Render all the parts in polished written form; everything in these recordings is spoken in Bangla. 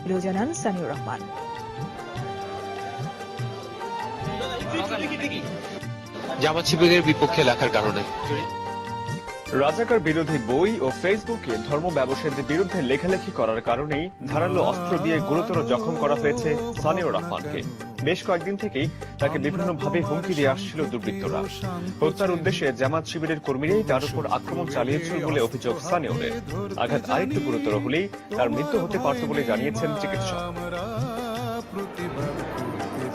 বলেও জানান সানিউর রহমান। জামাত শিবিরের বিপক্ষে লেখার কারণে রাজাকার বিরোধী বই ও ফেসবুকে ধর্ম ব্যবসায়ীদের বিরুদ্ধে লেখালেখি করার কারণেই ধারালো অস্ত্র দিয়ে গুরুতর জখম করা হয়েছে সানিউর রহমানকে। বেশ কয়েকদিন থেকেই তাকে বিভিন্নভাবে হুমকি দিয়ে আসছিল দুর্বৃত্তরা। হত্যার উদ্দেশ্যে জামাত শিবিরের কর্মীরাই তার উপর আক্রমণ চালিয়েছিল বলে অভিযোগ সানিউরের। আঘাত আরেকটু গুরুতর হলেই তার মৃত্যু হতে পারত বলে জানিয়েছেন চিকিৎসক।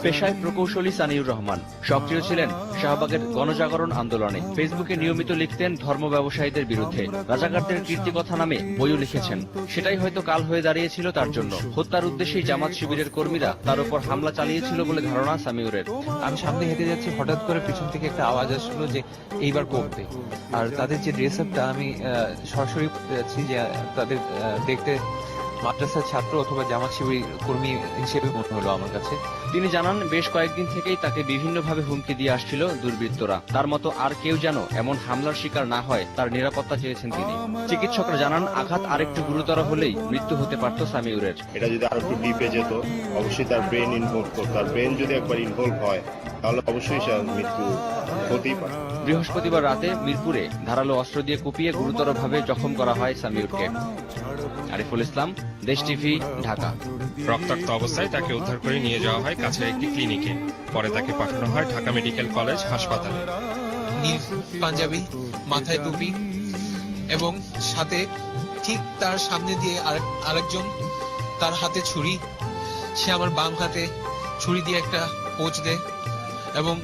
পেশায় প্রকৌশলী সানিউর রহমান সক্রিয় ছিলেন শাহবাগের গণজাগরণ আন্দোলনে। ফেসবুকে নিয়মিত লিখতেন ধর্ম ব্যবসায়ীদের বিরুদ্ধে। রাজাকারদের কীর্তিকথা নামে বইও লিখেছেন। সেটাই হয়তো কাল হয়ে দাঁড়িয়েছিল তার জন্য। হত্যার উদ্দেশ্যেই জামাত শিবিরের কর্মীরা তার উপর হামলা চালিয়েছিল বলে ধারণা সামিউরের। আমি সামনে হেঁটে যাচ্ছি, হঠাৎ করে পিছন থেকে একটা আওয়াজ আসলো যে এইবার করবে। আর তাদের যে ড্রেস আপটা, আমি সরাসরি যাচ্ছি যে তাদের দেখতে মাদ্রাসার ছাত্র অথবা জামাত শিবির কর্মী হিসেবে মনে হলো আমার কাছে। তিনি জানান, বেশ কয়েকদিন থেকেই তাকে বিভিন্নভাবে হুমকি দিয়ে আসছিল দুর্বৃত্তরা। তার মতো আর কেউ যেন এমন হামলার শিকার না হয় তার নিরাপত্তা চেয়েছেন তিনি। চিকিৎসকরা জানান, আঘাত আরেকটু গুরুতর হলেই মৃত্যু হতে পারত সামিউরের। এটা যদি আরো একটু ডিপে যেত, অবশ্যই তার ব্রেন ইনভলভ করতো। তার ব্রেন যদি একবার ইনভলভ হয় তাহলে অবশ্যই সে মৃত্যু হতেই পারে। বৃহস্পতিবার রাতে মিরপুরে ধারালো অস্ত্র দিয়ে কুপিয়ে গুরুতরভাবে জখম করা হয় সামিউরকে। আরিফুল ইসলাম, দেশ টিভি, ঢাকা। রক্তাক্ত অবস্থায় তাকে উদ্ধার করে নিয়ে যাওয়া হয় কাছের একটি ক্লিনিকে। পরে তাকে পাঠানো হয় ঢাকা মেডিকেল কলেজ হাসপাতালে। নীল পাঞ্জাবি, মাথায় টুপি এবং সাথে ঠিক তার সামনে দিয়ে আরেকজন, তার হাতে ছুরি। সে আমার বাম হাতে ছুরি দিয়ে একটা পোঁচ দেয় এবং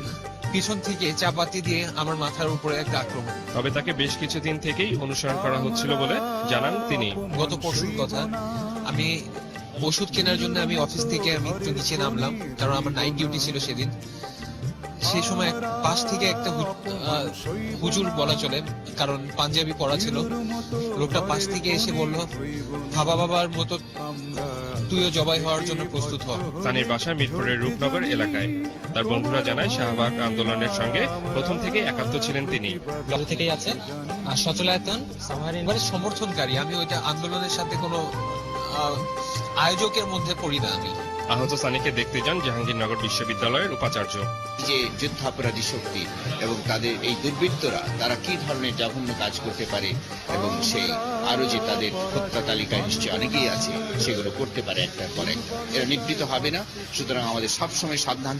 পিছন থেকে চাপাতি দিয়ে আমার মাথার উপরে একটা আক্রমণ। তবে তাকে বেশ কিছুদিন থেকেই অনুসরণ করা হচ্ছিল বলে জানান তিনি। গত পরশুর কথা, আমি ওষুধ কেনার জন্য আমি অফিস থেকে আমি একটু নিচে নামলাম, কারণ আমার নাইট ডিউটি ছিল সেদিন। সেই সময় পাশ থেকে একটা হুজুর বলা চলে, কারণ পাঞ্জাবি পরা ছিল। লোকটা পাশ থেকে এসে বলল, বাবার মতো তুইও জবাই হওয়ার জন্য প্রস্তুত হ। সানির বাসা মিরপুরের রূপনগর এলাকায়। তার বন্ধুরা জানায়, শাহবাগ আন্দোলনের সঙ্গে প্রথম থেকে একাত্ম ছিলেন তিনি। যত থেকেই আছেন সচলায়তন সমর্থনকারী। আমি ওইটা আন্দোলনের সাথে কোনো আয়োজকের মধ্যে পড়ি না। আমি আহত সানিকে দেখতে যান জাহাঙ্গীরনগর বিশ্ববিদ্যালয়ের উপাচার্য। যে যুদ্ধাপরাধী শক্তি এবং তাদের এই দুর্বৃত্তরা তারা কি ধরনের জঘন্য কাজ করতে পারে এবং সেই আরো যে তাদের হত্যা তালিকায় নিশ্চয়ই অনেকেই আছে, সেগুলো করতে পারে একটার পর একটা। এরা নিবৃত্ত হবে না। সুতরাং আমাদের সবসময় সাবধান